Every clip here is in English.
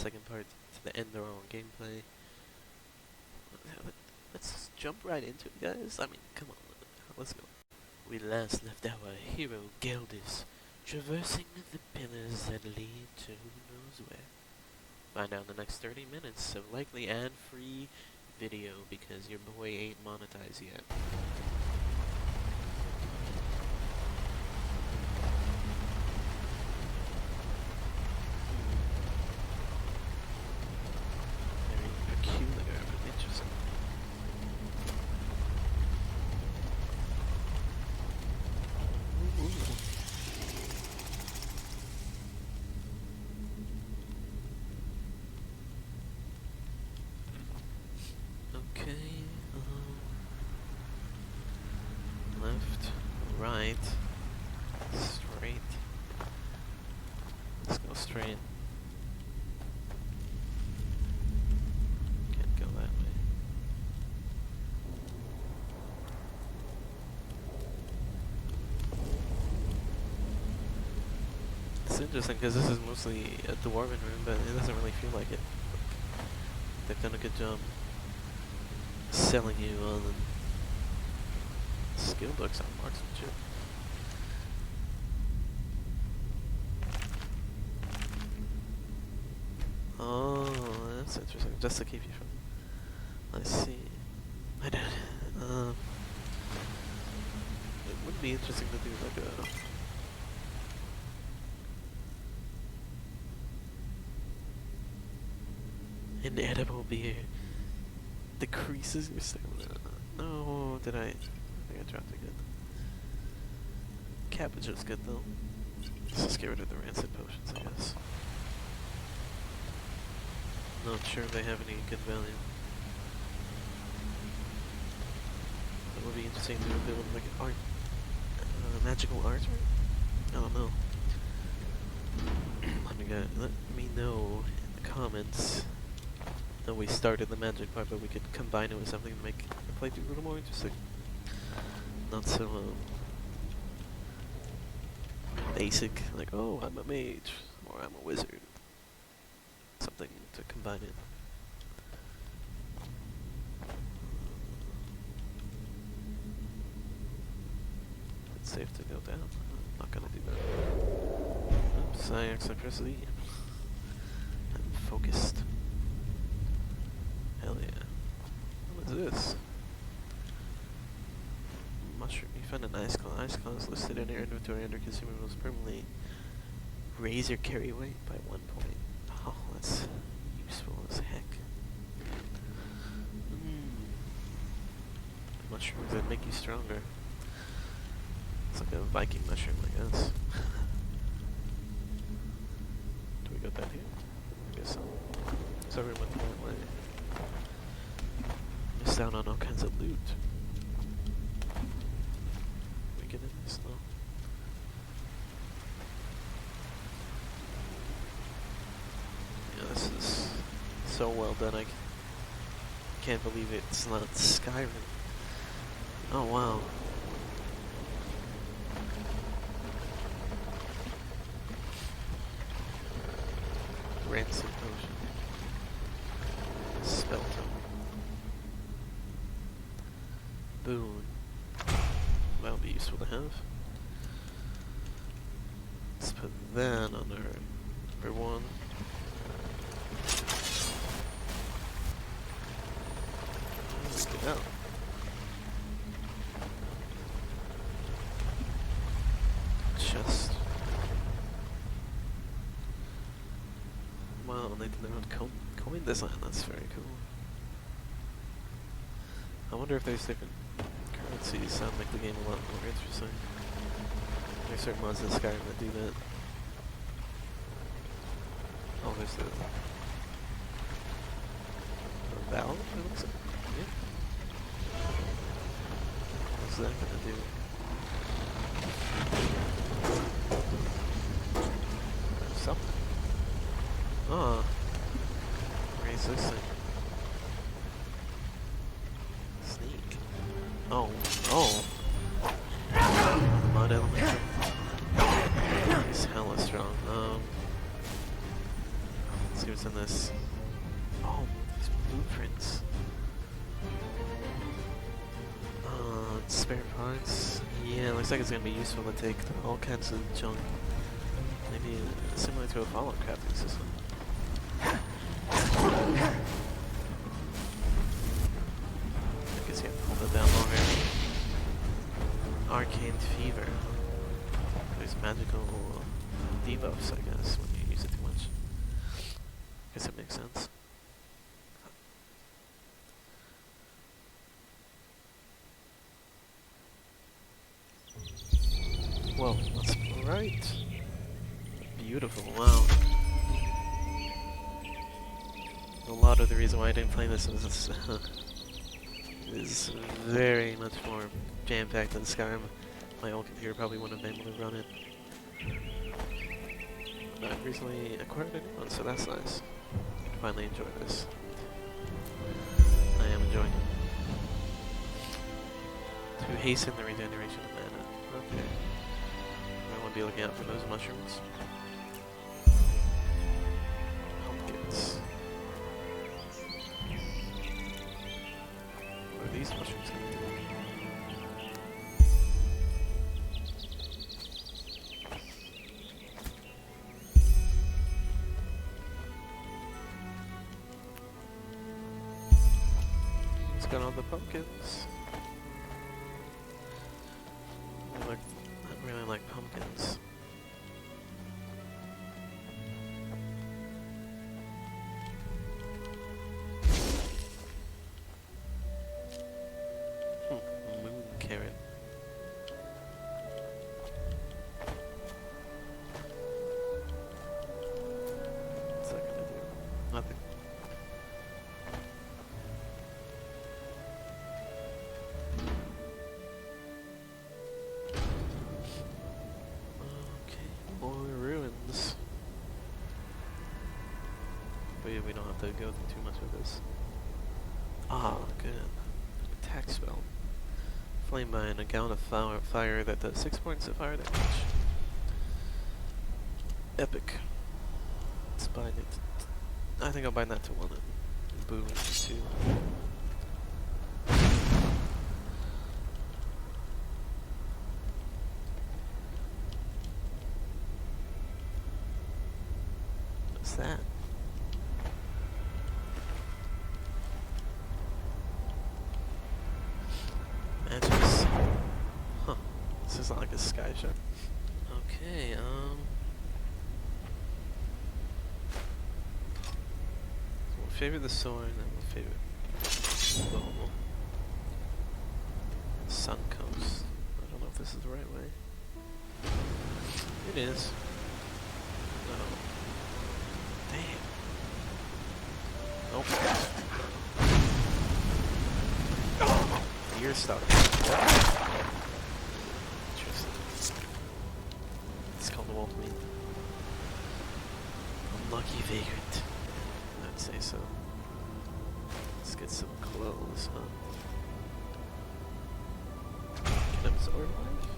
second part to the Enderal gameplay. Let's just jump right into it, guys. I mean, come on, let's go. We last left our hero, Geldis, traversing the pillars that lead to who knows where. Find out in the next 30 minutes of likely ad-free video because your boy ain't monetized yet. Very peculiar, but interesting. Ooh. Okay, left, right, straight. Let's go straight. Can't go that way. It's interesting because this is mostly a dwarven room, but it doesn't really feel like it. They've done a good job selling you on the skill books on marksmanship. Oh, that's interesting. Just to keep you from. I see. I did. It would be interesting to do like an edible beer. Decreases your stamina. No, did I? I think I dropped it good. Cabbage is good though. Let's just get rid of the rancid potions, I guess. Not sure if they have any good value. It would be interesting to build like an art, magical art. I don't know. Let me know in the comments. We started the magic part, but we could combine it with something to make the playthrough a little more interesting. Not so basic, like, oh, I'm a mage, or I'm a wizard. Something to combine it. It's safe to go down. I'm not gonna do that. Oops, I eccentricity. I'm focused. Hell yeah. What is this? Mushroom. You found an ice claw. Ice claw is listed in your inventory under consumables permanently. Raise your carry weight by 1 point. Oh, that's useful as heck. Mushrooms that make you stronger. It's like a Viking mushroom, I guess. Do we go down here? I guess so. So everyone went that way. Missed out on all kinds of loot. We get in this though. Yeah, this is so well done. I can't believe it's not Skyrim. Oh wow. Rancid potion. Spell tome. Boon. That'll be useful to have. Let's put that on our number 1. Let's get out. Chest. Wow, they did not coin design. That's very cool. I wonder if there's different currencies that make the game a lot more interesting. There's certain mods in Skyrim that do that. Oh, there's the valve, it looks like. Yeah. What's that gonna do? Something. Oh. Raise this thing. Sneak. Oh. Oh. Mud elemental. He's hella strong. Let's see what's in this. this? Oh, these blueprints. Spare parts. Yeah, looks like it's gonna be useful to take all kinds of junk. Maybe similar to a Fallout crafting system. I guess you have to hold it down longer. Arcane Fever. There's magical debuffs, I guess, when you use it too much. Guess that makes sense. Whoa, that's right. Beautiful, wow. A lot of the reason why I didn't play this is very much more jam-packed than Skyrim. My old computer probably wouldn't have been able to run it. But I've recently acquired a new one, so that's nice. Finally enjoy this. I am enjoying it. To hasten the regeneration of mana. Okay. I want to be looking out for those mushrooms. Pumpkins. What are these mushrooms going to do? He's got all the pumpkins. I really like pumpkins. Moon carrot. What's that gonna do? Nothing. But we don't have to go through too much of this. Ah, good. Attack spell. Flame bind, a gallon of fire that does 6 points of fire damage. Epic. Let's bind it. I think I'll bind that to 1 and boom to 2. What's that? Matches. Huh. This is not like a sky shot. Okay, so we'll favor the sword, and we'll favor the whole Sun Coast. I don't know if this is the right way. It is. No. Damn. Nope. You're stuck. Interesting. It's called the Wolf Meat. Unlucky vagrant. I'd say so. Let's get some clothes, huh? Can absorb life?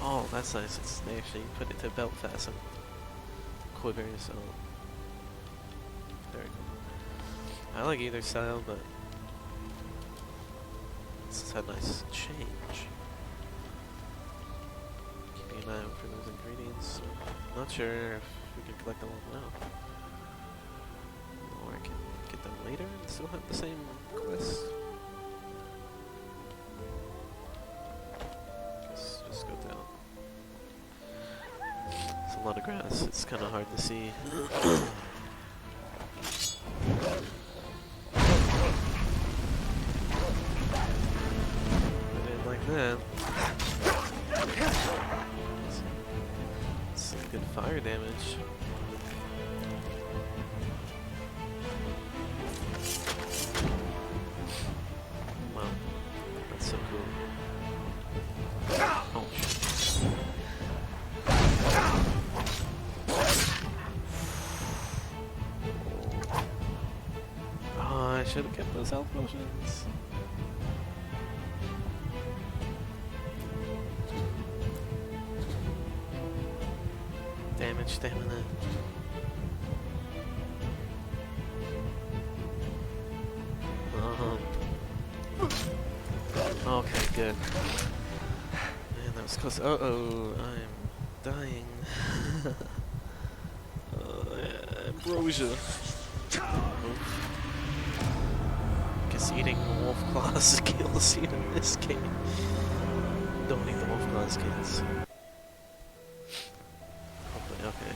Oh, that's nice. They actually put it to belt fasten. Quiver, so very cool. I like either style, but this has a nice change. Keeping an eye out for those ingredients. Not sure if we can collect them all now. Or I can get them later and still have the same quest. Just go down. It's a lot of grass, it's kind of hard to see. Yeah. Some good fire damage. Wow, that's so cool. Oh shit. Oh, I should have kept those health potions. stamina. Okay, good. Man, that was close. Uh-oh, I'm dying. Ambrosia. Oof. Guess eating wolf claws kills you in this game. Don't eat the wolf claws, kids. Hopefully, okay.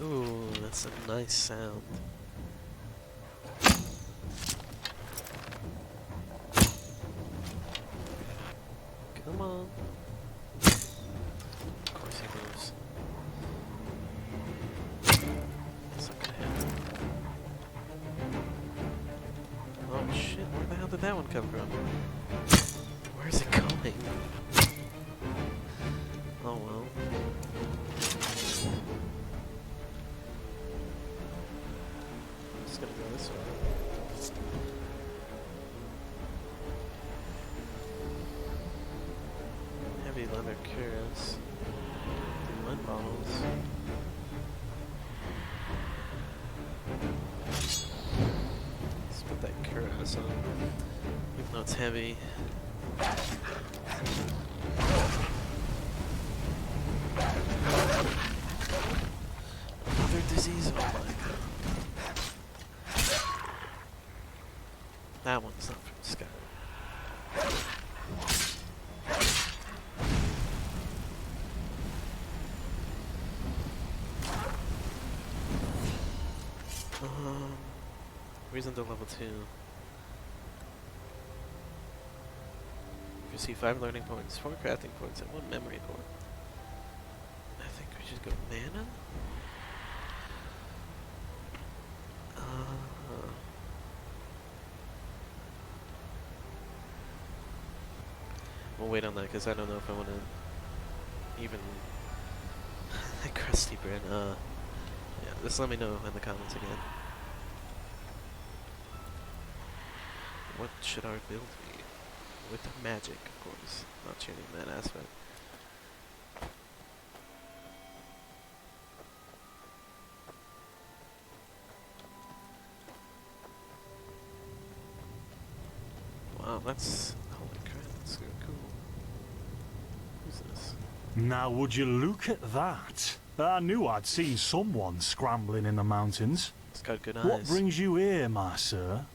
Ooh, that's a nice sound. Come on. Of course he moves. That's not gonna happen. Oh shit, where the hell did that one come from? Where's it going? Oh well. Gonna go this way. Heavy leather cuirass. Mud bottles. Let's put that cuirass on. Even though it's heavy. Another disease, oh my god. That one's not from Sky. Reason to level 2. Receive 5 learning points, 4 crafting points, and 1 memory point. I think we should go mana? We'll wait on that because I don't know if I want to even crusty bread. Yeah, just let me know in the comments again. What should our build be? With magic, of course. Not changing that aspect. Wow, that's... holy crap, that's so cool. Who's this? Now would you look at that? I knew I'd seen someone scrambling in the mountains. It's got good eyes. What brings you here, my sir?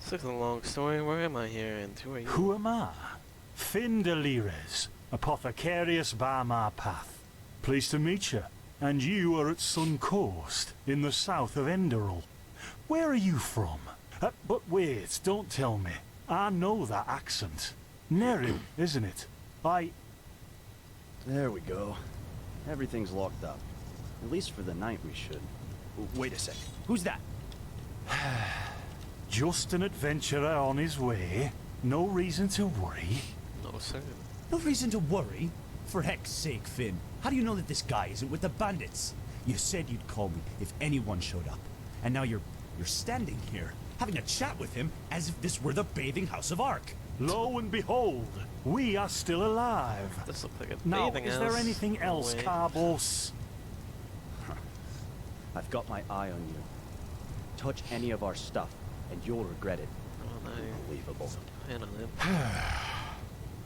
This is a long story. Where am I here and who are you? Who am I? Findelires, apothecarius by my path. Pleased to meet you. And you are at Sun Coast, in the south of Enderal. Where are you from? But wait, don't tell me. I know that accent. Nerin, isn't it? There we go. Everything's locked up. At least for the night we should. Wait a sec. Who's that? Just an adventurer on his way. No reason to worry. No, sir. No reason to worry. For heck's sake, Finn. How do you know that this guy isn't with the bandits? You said you'd call me if anyone showed up. And now you're standing here, having a chat with him as if this were the bathing house of Ark. Lo and behold, we are still alive. This looks like a Now, bathing is house. there anything else, Wait. Carbos? I've got my eye on you. Touch any of our stuff, and you'll regret it. Oh, no. Unbelievable. Hand on him.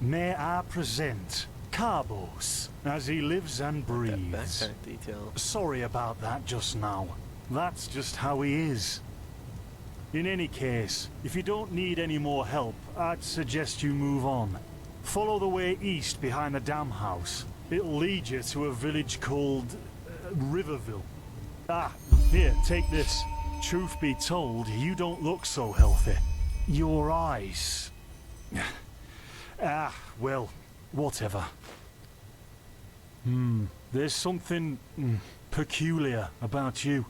May I present Carbos, as he lives and breathes. That backpack detail. Sorry about that just now. That's just how he is. In any case, if you don't need any more help, I'd suggest you move on. Follow the way east behind the dam house. It'll lead you to a village called Riverville. Ah, here, take this. Truth be told, you don't look so healthy. Your eyes... well, whatever. There's something peculiar about you.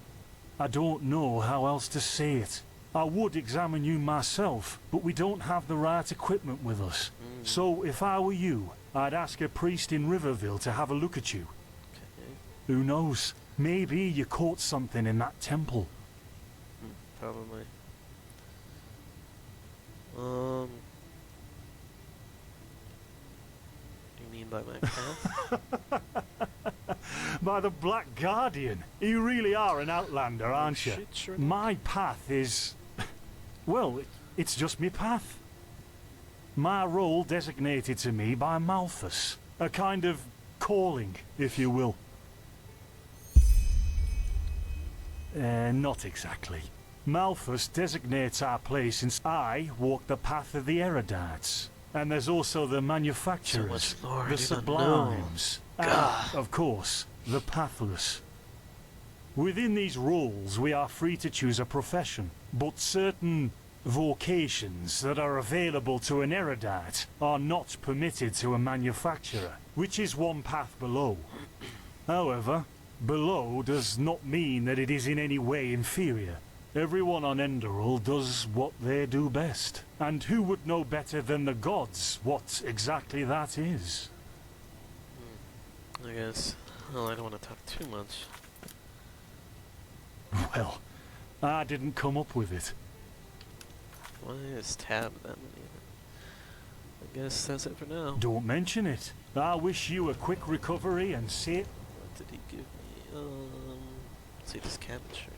I don't know how else to say it. I would examine you myself, but we don't have the right equipment with us. So if I were you, I'd ask a priest in Riverville to have a look at you. Okay. Who knows? Maybe you caught something in that temple. Probably. You mean by my path? By the Black Guardian. You really are an outlander, aren't you? Shit, sure. My path is... well, it's just me path. My role designated to me by Malthus. A kind of calling, if you will. Not exactly. Malthus designates our place since I walk the path of the erudites. And there's also the manufacturers, So much lore I the do not sublimes, and, God. of course, the pathless. Within these roles, we are free to choose a profession, but certain vocations that are available to an erudite are not permitted to a manufacturer, which is one path below. However, below does not mean that it is in any way inferior. Everyone on Enderal does what they do best. And who would know better than the gods what exactly that is? I guess. Well, I don't want to talk too much. Well, I didn't come up with it. Why is tab that many? I guess that's it for now. Don't mention it. I wish you a quick recovery and safe. What did he give me? Let's see this cabin shirt.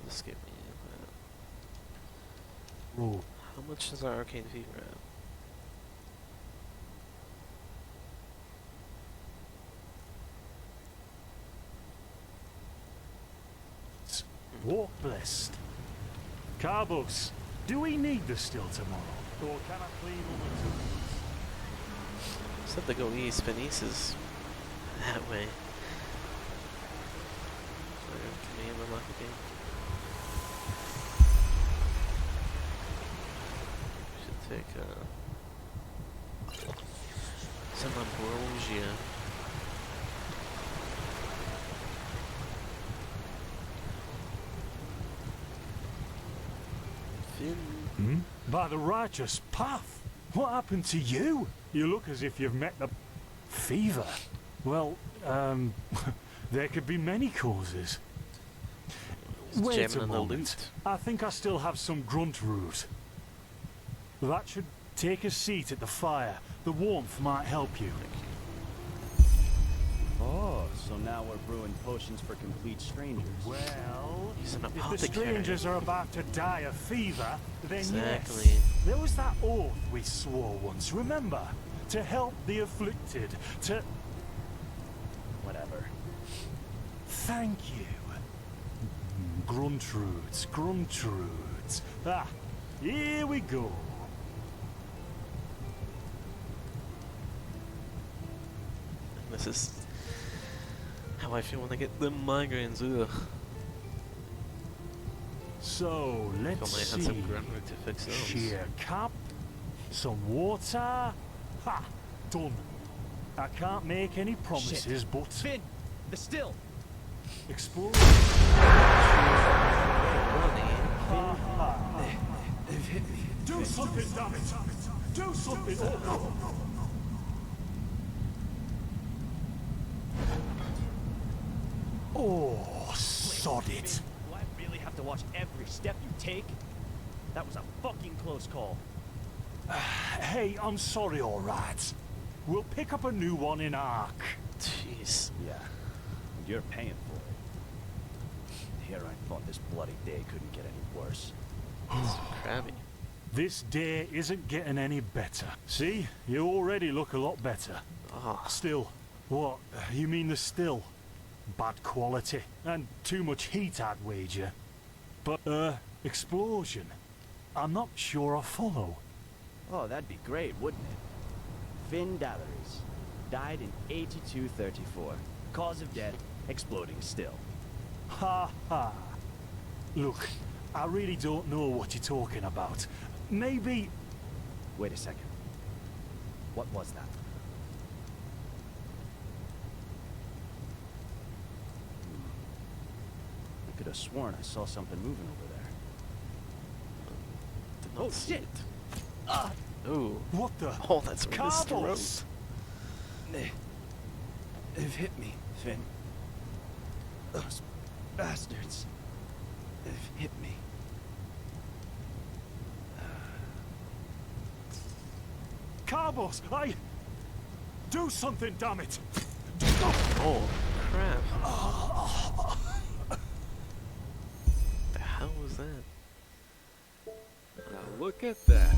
This give me Oh, how much is our arcane fever at? walk blessed. Carbos, do we need the still tomorrow? Or can I clean all the tools? Said to go east, but east is that way. So can we ever lock again? Should take some ambrosia. Hmm? By the righteous path? What happened to you? You look as if you've met the fever. Well, there could be many causes. Wait Jamming a on the moment. loot. I think I still have some grunt root. That should take a seat at the fire. The warmth might help you. Oh, so now we're brewing potions for complete strangers. Well, He's an if the apothecary. strangers are about to die of fever, then Exactly. yes. There was that oath we swore once, remember? To help the afflicted, to... Whatever. Thank you. Gruntroots, Gruntroots. Ah, here we go. This is how I feel when I get the migraines. Ugh. So, I let's might see. have some grunt root to fix those. Sheer cup, some water. Ha! Done. I can't make any promises, but... Finn! The still! Explore... Do something, damn it! Do something! Oh, sod it! Do I really have to watch every step you take? That was a fucking close call. Hey, I'm sorry, alright. We'll pick up a new one in Ark. Jeez. Yeah. You're paying for it. Here I thought this bloody day couldn't get any worse. It's crabby. This day isn't getting any better. See? You already look a lot better. Oh, Still. What? You mean the still? Bad quality. And too much heat, I'd wager. But, explosion. I'm not sure I follow. Oh, that'd be great, wouldn't it? Finn Dalleries. Died in 8234. Cause of death, exploding still. Ha ha. Look, I really don't know what you're talking about. Maybe... Wait a second. What was that? have sworn I saw something moving over there. Did not Oh, see shit. it. Ooh. What the? Oh, that's right in his Carbos! throat. They've hit me, Finn. Those bastards. They've hit me. Carbos! Do something, damn it! Oh, crap. The hell was that? Now look at that.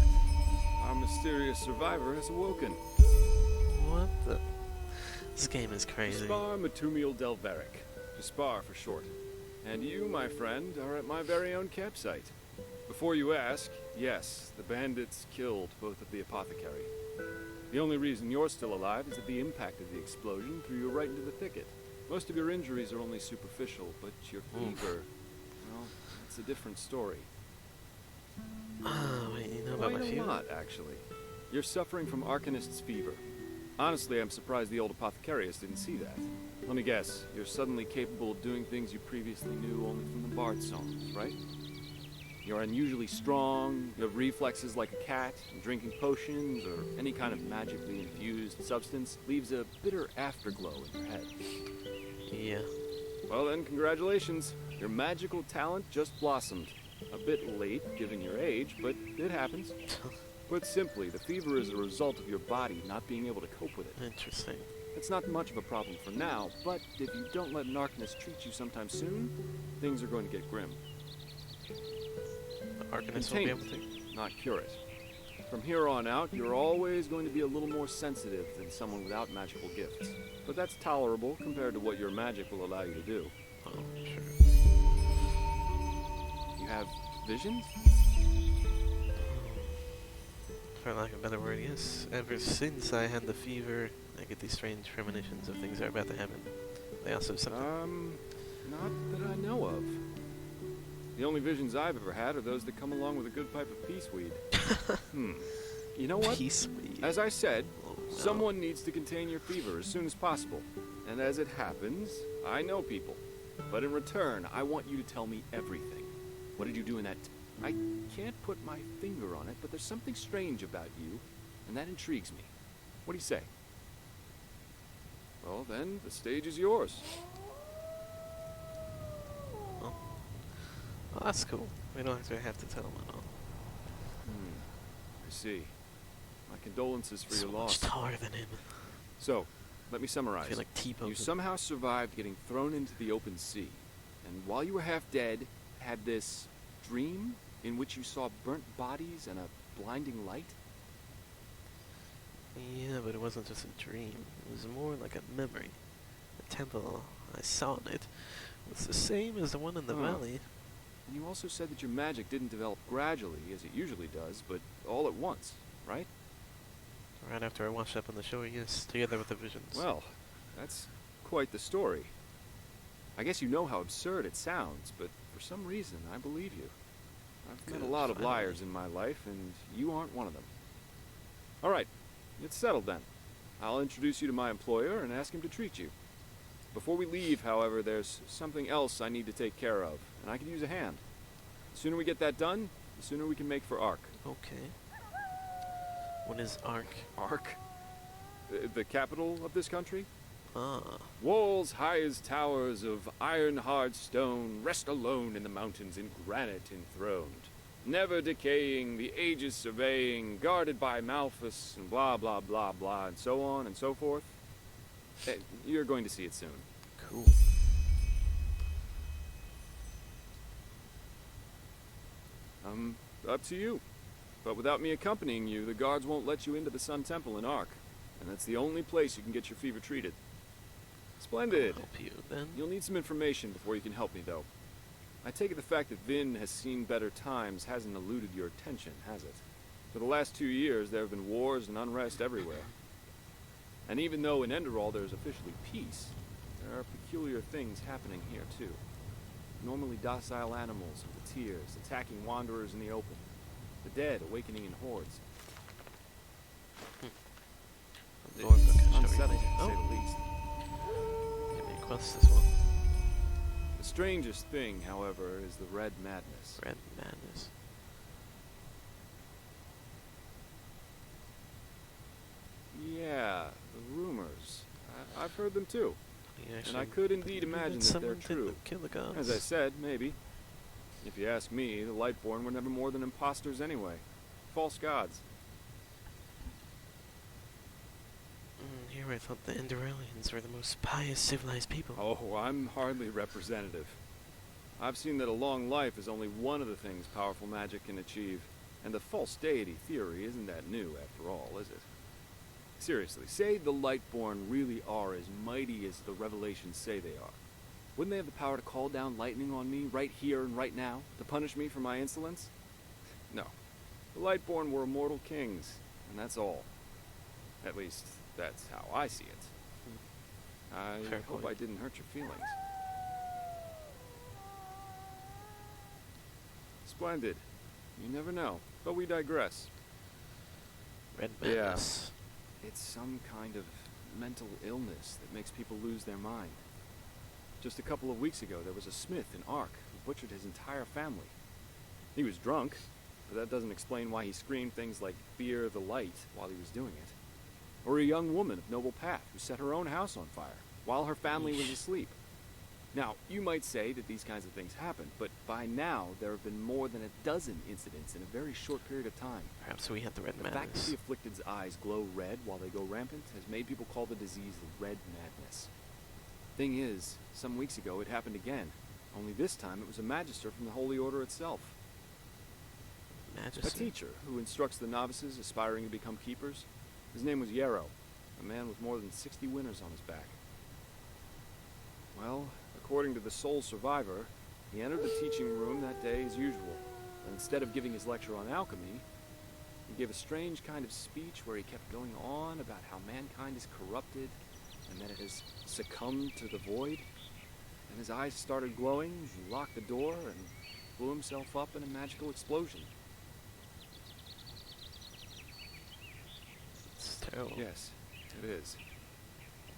Our mysterious survivor has awoken. What the? This game is crazy. Jaspar Matumiel Delveric. Jaspar for short. And you, my friend, are at my very own campsite. Before you ask, yes, the bandits killed both of the apothecary. The only reason you're still alive is that the impact of the explosion threw you right into the thicket. Most of your injuries are only superficial, but your fever, well, it's a different story. Oh, wait, you know Well, about my you know fever? not, actually. You're suffering from Arcanist's fever. Honestly, I'm surprised the old apothecarius didn't see that. Let me guess, you're suddenly capable of doing things you previously knew only from the bard songs, right? You're unusually strong, you have reflexes like a cat, and drinking potions or any kind of magically infused substance leaves a bitter afterglow in your head. Yeah. Well then, congratulations. Your magical talent just blossomed. A bit late, given your age, but it happens. Put simply, the fever is a result of your body not being able to cope with it. Interesting. It's not much of a problem for now, but if you don't let an Arcanist treat you sometime soon, things are going to get grim. The Arcanist will be Contain able it, to. not cure it. From here on out, you're always going to be a little more sensitive than someone without magical gifts. But that's tolerable compared to what your magic will allow you to do. Oh, sure. You have visions? For lack of a better word, yes. Ever since I had the fever, I get these strange premonitions of things that are about to happen. They also something. Not that I know of. The only visions I've ever had are those that come along with a good pipe of peaceweed. You know what? Peaceweed. As I said, Oh, no. someone needs to contain your fever as soon as possible. And as it happens, I know people. But in return, I want you to tell me everything. What did you do in that... I can't put my finger on it, but there's something strange about you, and that intrigues me. What do you say? Well, then, the stage is yours. Well, that's cool. We don't actually have to tell him at all. I see. My condolences for So your much loss. taller than him. So, let me I summarize. feel like T-Bone. You somehow survived getting thrown into the open sea, and while you were half dead, had this dream in which you saw burnt bodies and a blinding light? Yeah, but it wasn't just a dream. It was more like a memory. The temple I saw in it was the same as the one in the Huh. valley. And you also said that your magic didn't develop gradually, as it usually does, but all at once, right? Right after I washed up on the shore, yes, together with the visions. Well, that's quite the story. I guess you know how absurd it sounds, but for some reason, I believe you. I've met Good, a lot of finally. liars in my life, and you aren't one of them. All right, it's settled then. I'll introduce you to my employer and ask him to treat you. Before we leave, however, there's something else I need to take care of, and I could use a hand. The sooner we get that done, the sooner we can make for Ark. Okay. What is Ark? Ark? The capital of this country? Ah. Walls high as towers of iron-hard stone rest alone in the mountains in granite enthroned. Never decaying, the ages surveying, guarded by Malthus, and blah, blah, blah, blah, and so on and so forth. You're going to see it soon. Cool. Up to you. But without me accompanying you, the guards won't let you into the Sun Temple in Ark. And that's the only place you can get your fever treated. Splendid. I'll help you then. You'll need some information before you can help me, though. I take it the fact that Vin has seen better times hasn't eluded your attention, has it? For the last 2 years, there have been wars and unrest everywhere. And even though in Enderal there's officially peace, there are peculiar things happening here, too. Normally docile animals and tears attacking wanderers in the open. The dead awakening in hordes. Lord, look, I'll show you Unsettling, later. to say Oh, the least. give me a quest this one. The strangest thing, however, is the Red Madness. Red Madness. Yeah, the rumors. I've heard them too. You And I actually could indeed imagine that they're someone did true. kill the gods. As I said, maybe. If you ask me, the Lightborn were never more than imposters anyway. False gods. Here I thought the Enderalians were the most pious, civilized people. Oh, I'm hardly representative. I've seen that a long life is only one of the things powerful magic can achieve. And the false deity theory isn't that new, after all, is it? Seriously, say the Lightborn really are as mighty as the revelations say they are. Wouldn't they have the power to call down lightning on me right here and right now, to punish me for my insolence? No. The Lightborn were immortal kings, and that's all. At least, that's how I see it. I Fair hope point. I didn't hurt your feelings. Splendid. You never know, but we digress. Red Yeah. Madness. It's some kind of mental illness that makes people lose their mind. Just a couple of weeks ago, there was a smith in Ark who butchered his entire family. He was drunk, but that doesn't explain why he screamed things like "Fear the light" while he was doing it. Or a young woman of noble path who set her own house on fire while her family was asleep. Now, you might say that these kinds of things happen, but by now there have been more than a dozen incidents in a very short period of time. Perhaps we had the Red The fact that Madness. the afflicted's eyes glow red while they go rampant has made people call the disease the Red Madness. Thing is, some weeks ago it happened again, only this time it was a magister from the Holy Order itself. A Magister. teacher who instructs the novices aspiring to become keepers. His name was Yarrow, a man with more than 60 winners on his back. Well, according to the sole survivor, he entered the teaching room that day as usual, and instead of giving his lecture on alchemy, he gave a strange kind of speech where he kept going on about how mankind is corrupted and that it has succumbed to the void. And his eyes started glowing, he locked the door and blew himself up in a magical explosion. It's terrible. Yes, it is.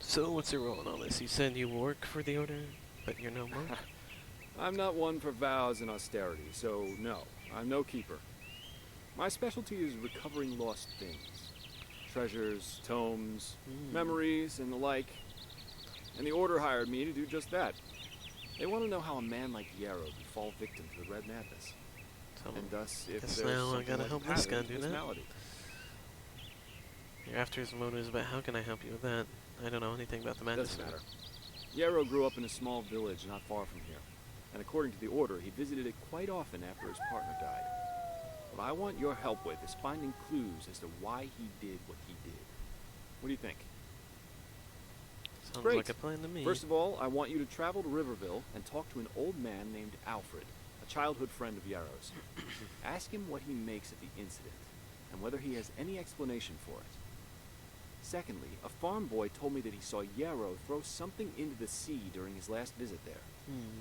So, what's your role in all this? You said you work for the Order, but you're no monk? I'm not one for vows and austerity, so no, I'm no keeper. My specialty is recovering lost things. Treasures, tomes, memories, and the like. And the Order hired me to do just that. They want to know how a man like Yarrow could fall victim to the Red Madness. So, And thus, if guess there's now I something gotta like help a this pattern guy to do this that. malady. you're after his motives, but how can I help you with that? I don't know anything about the madness. Doesn't matter. Yarrow grew up in a small village not far from here, and according to the Order, he visited it quite often after his partner died. What I want your help with is finding clues as to why he did what he did. What do you think? Sounds Great. like a plan to me. First of all, I want you to travel to Riverville and talk to an old man named Alfred, a childhood friend of Yarrow's. Ask him what he makes of the incident, and whether he has any explanation for it. Secondly, a farm boy told me that he saw Yarrow throw something into the sea during his last visit there.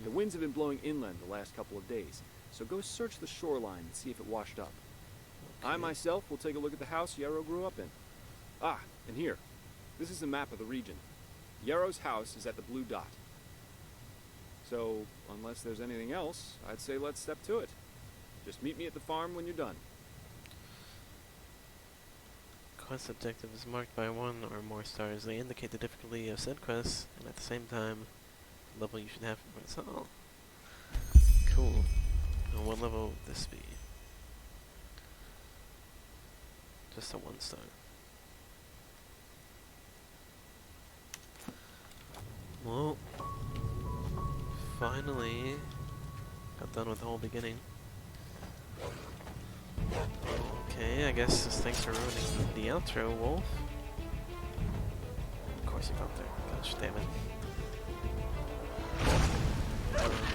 The winds have been blowing inland the last couple of days, so go search the shoreline and see if it washed up. I Okay. myself will take a look at the house Yarrow grew up in. Ah, and here. This is a map of the region. Yarrow's house is at the blue dot. So, unless there's anything else, I'd say let's step to it. Just meet me at the farm when you're done. Quest objective is marked by 1 or more stars. They indicate the difficulty of said quest, and at the same time, the level you should have for it. Oh, cool. And what level would this be? Just a 1 star. Well, finally got done with the whole beginning. Okay, I guess this thanks for ruining the outro, Wolf. Of course you got there. Gosh damn it.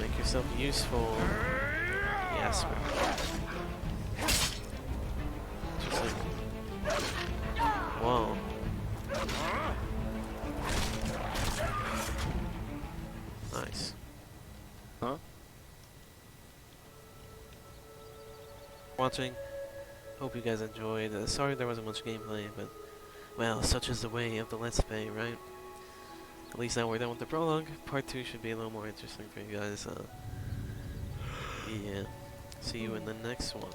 Make yourself useful. Yes, just like... Whoa. Nice. Huh? Watching. Hope you guys enjoyed. Sorry there wasn't much gameplay, but well, such is the way of the Let's Play, right? At least now we're done with the prologue. Part 2 should be a little more interesting for you guys. Yeah. See you in the next one.